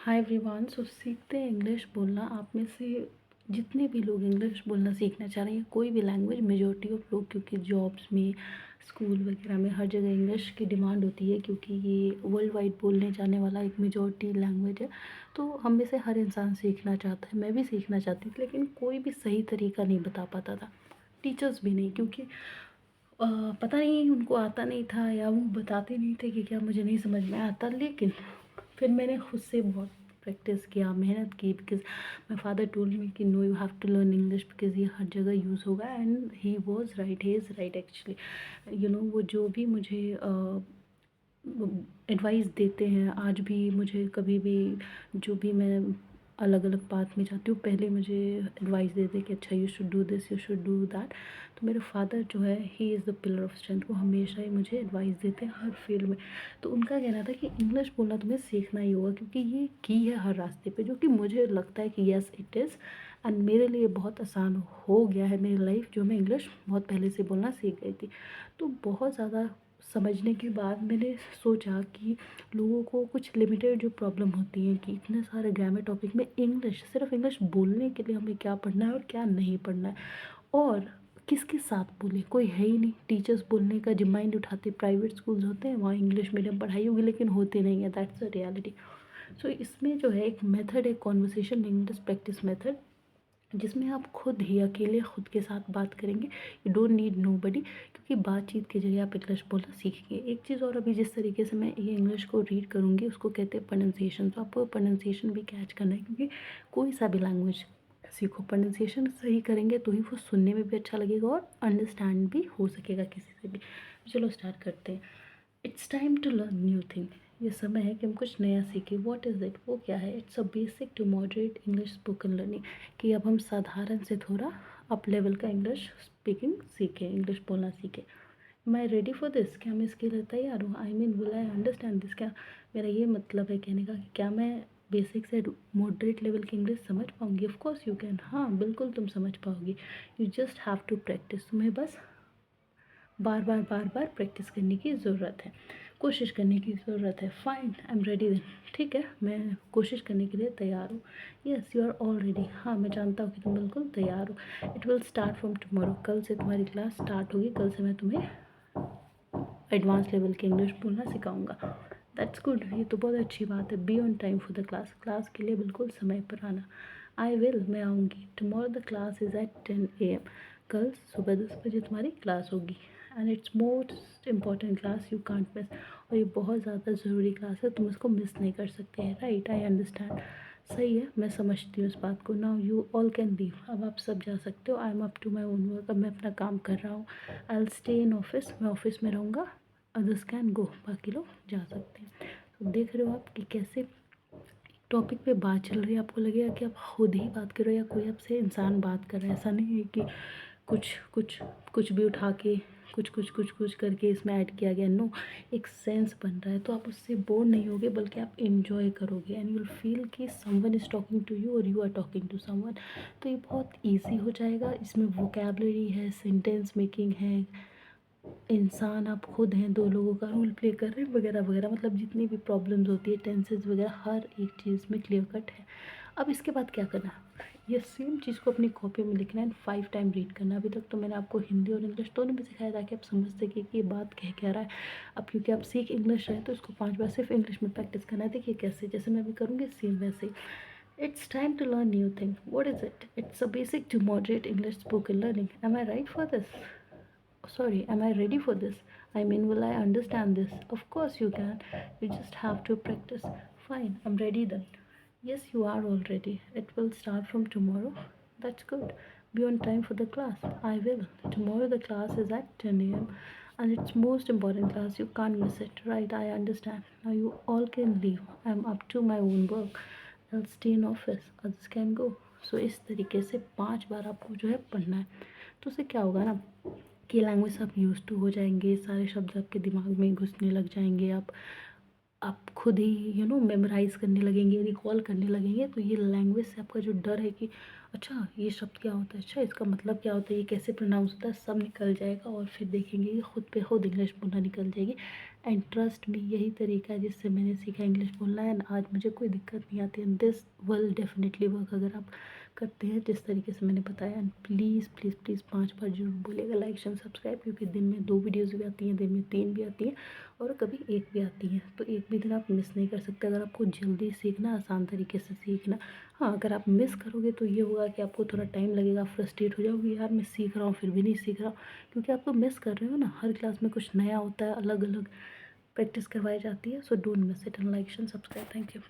Hi everyone. सो सीखते हैं English बोलना। आप में से जितने भी लोग इंग्लिश बोलना सीखना चाह रहे हैं, कोई भी लैंग्वेज, मेजॉरिटी ऑफ लोग, क्योंकि जॉब्स में, स्कूल वगैरह में हर जगह इंग्लिश की डिमांड होती है, क्योंकि ये वर्ल्ड वाइड बोलने जाने वाला एक मेजॉरिटी लैंग्वेज है। तो हम में से हर इंसान सीखना चाहता है, मैं भी सीखना चाहती थी, लेकिन कोई भी सही तरीका नहीं बता पाता था, टीचर्स भी नहीं, क्योंकि पता नहीं उनको आता नहीं था या वो बताते नहीं थे कि क्या मुझे नहीं समझ में आता। लेकिन फिर मैंने खुद से बहुत प्रैक्टिस किया, मेहनत की, because my father told me कि no, you have to learn English because ये हर जगह यूज़ होगा। And he was right, he is right actually. वो जो भी मुझे एडवाइस देते हैं, आज भी मुझे कभी भी जो भी मैं अलग अलग पाथ में जाती हूँ, पहले मुझे एडवाइस देते हैं कि अच्छा you should do this, you should do that. तो मेरे फादर जो है, he is the pillar of strength. वो हमेशा ही मुझे एडवाइस देते हैं हर फील्ड में। तो उनका कहना था कि इंग्लिश बोलना तुम्हें सीखना ही होगा, क्योंकि ये की है हर रास्ते पे, जो कि मुझे लगता है कि येस इट इज़। एंड मेरे लिए बहुत आसान हो गया है मेरी लाइफ, जो मैं इंग्लिश बहुत पहले से बोलना सीख गई थी। तो बहुत ज़्यादा समझने के बाद मैंने सोचा कि लोगों को कुछ लिमिटेड जो प्रॉब्लम होती है कि इतने सारे ग्रामर टॉपिक में इंग्लिश, सिर्फ इंग्लिश बोलने के लिए हमें क्या पढ़ना है और क्या नहीं पढ़ना है, और किसके साथ बोले, कोई है ही नहीं। टीचर्स बोलने का जब माइंड उठाते, प्राइवेट स्कूल्स होते हैं वहाँ इंग्लिश मीडियम पढ़ाई होगी, लेकिन होते नहीं है, दैट्स द रियलिटी। सो इसमें जो है एक मेथड है, कॉन्वर्सेशन इंग्लिश प्रैक्टिस मेथड, जिसमें आप खुद ही अकेले खुद के साथ बात करेंगे। यू डोंट नीड नोबडी, क्योंकि बातचीत के जरिए आप इंग्लिश बोलना सीखेंगे। एक चीज़ और, अभी जिस तरीके से मैं ये इंग्लिश को रीड करूँगी उसको कहते हैं प्रोनाउंसिएशन। तो आपको प्रोनाउंसिएशन भी कैच करना है, क्योंकि कोई सा भी लैंग्वेज सीखो, प्रोनाउंसिएशन सही करेंगे तो ही वो सुनने में भी अच्छा लगेगा और अंडरस्टैंड भी हो सकेगा किसी से भी। चलो स्टार्ट करते हैं। It's time to learn new thing. ये समय है कि हम कुछ नया सीखें। व्हाट इज़ इट, वो क्या है? It's a basic to moderate English spoken learning, कि अब हम साधारण से थोड़ा अप लेवल का इंग्लिश स्पीकिंग सीखें, इंग्लिश बोलना सीखें। मैं रेडी फॉर दिस, क्या मैं इसके लिए तैयार हूँ? I mean will I understand this. क्या मेरा ये मतलब है कहने का कि क्या मैं बेसिक से मॉडरेट लेवल की इंग्लिश समझ पाऊँगी? ऑफ कोर्स यू कैन, हाँ बिल्कुल तुम समझ पाओगी। You just have to practise. तुम्हें बस बार बार बार बार प्रैक्टिस करने की ज़रूरत है, कोशिश करने की ज़रूरत है। Fine, I am ready then. ठीक है, मैं कोशिश करने के लिए तैयार हूँ। Yes you are all ready. हाँ मैं जानता हूँ कि तुम बिल्कुल तैयार हो। It will start from tomorrow. कल से तुम्हारी क्लास स्टार्ट होगी। कल से मैं तुम्हें एडवांस लेवल की इंग्लिश बोलना सिखाऊंगा। दैट्स गुड, ये तो बहुत अच्छी बात है। Be on time for the class, class के लिए बिल्कुल समय पर आना। आई विल, मैं आऊँगी। Tomorrow the class is at 10 AM। कल सुबह 10 बजे तुम्हारी क्लास होगी। And it's most important class, you can't miss. और ये बहुत ज़्यादा ज़रूरी क्लास है, तुम इसको मिस नहीं कर सकते हैं। Right, I understand. सही है, मैं समझती हूँ इस बात को। Now you all can leave. अब आप सब जा सकते हो। I am up to my own work. अब मैं अपना काम कर रहा हूँ। I will stay in office, मैं ऑफिस में रहूँगा। अदर्स कैन गो, बाकी लोग जा सकते हैं। तो देख रहे हो आप कि कैसे टॉपिक पे बात चल रही है। आपको लगेगा कि आप खुद ही बात कर रहे हो या कोई आपसे इंसान बात कर रहा है। ऐसा नहीं है कि कुछ कुछ कुछ भी उठा के कुछ कुछ कुछ कुछ करके इसमें ऐड किया गया। नो, एक सेंस बन रहा है, तो आप उससे बोर नहीं होगे, बल्कि आप इन्जॉय करोगे। एंड यू विल फील कि someone is talking to you और you are talking to someone. तो ये बहुत ईजी हो जाएगा। इसमें वोकेबलरी है, सेंटेंस मेकिंग है, इंसान आप खुद हैं, दो लोगों का रोल प्ले कर रहे हैं, वगैरह वगैरह। मतलब जितनी भी प्रॉब्लम्स होती है, टेंसेस वगैरह, हर एक चीज़ में क्लियर कट है। अब इसके बाद क्या करना है? ये सेम चीज़ को अपनी कॉपी में लिखना है, 5 टाइम रीड करना। अभी तक तो मैंने आपको हिंदी और इंग्लिश दोनों में सिखाया, ताकि आप समझ सके कि ये बात कह क्या रहा है। अब क्योंकि आप सीख इंग्लिश रहे, तो इसको 5 बार सिर्फ इंग्लिश में प्रैक्टिस करना है। देखिए कैसे, जैसे मैं अभी करूँगी सेम वैसे ही। It's time to learn new thing. What is it? It's a basic to moderate English spoken learning. Am I right for this? Sorry, am I ready for this? I mean, will I understand this? Of course you can. You just have to practice. Fine, I'm ready then. Yes, you are all ready. It will start from tomorrow. That's good. Be on time for the class. I will. Tomorrow the class is at 10 a.m. and it's most important class. You can't miss it. Right, I understand. Now you all can leave. I'm up to my own work. I'll stay in office. Others can go. So इस तरीके से 5 बार आपको जो है पढ़ना है। तो उससे क्या होगा ना कि लैंग्वेज आप यूज़ टू हो जाएंगे, सारे शब्द आपके दिमाग में घुसने लग जाएंगे। आप खुद ही मेमोराइज़ करने लगेंगे, रिकॉल करने लगेंगे। तो ये लैंग्वेज से आपका जो डर है कि अच्छा ये शब्द क्या होता है, अच्छा इसका मतलब क्या होता है, ये कैसे प्रोनाउंस होता है, सब निकल जाएगा। और फिर देखेंगे कि खुद पे खुद इंग्लिश बोलना निकल जाएगी। एंड ट्रस्ट मी, यही तरीका है जिससे मैंने सीखा इंग्लिश बोलना है, एंड आज मुझे कोई दिक्कत नहीं आती। And this will definitely work अगर आप करते हैं जिस तरीके से मैंने बताया। एंड प्लीज़ प्लीज़ प्लीज़ 5 बार ज़रूर बोलिएगा लाइक शेयर सब्सक्राइब, क्योंकि दिन में 2 वीडियोज़ भी आती हैं, दिन में 3 भी आती हैं और कभी 1 भी आती है, तो एक भी दिन आप मिस नहीं कर सकते अगर आपको जल्दी सीखना, आसान तरीके से सीखना। हाँ, अगर आप मिस करोगे तो ये होगा कि आपको थोड़ा टाइम लगेगा, फ्रस्ट्रेट हो जाओगे, यार मैं सीख रहा हूँ फिर भी नहीं सीख रहा हूँ, क्योंकि आप तो मिस कर रहे हो ना। हर क्लास में कुछ नया होता है, अलग अलग प्रैक्टिस करवाई जाती है। So don't miss it, and like and subscribe. Thank you.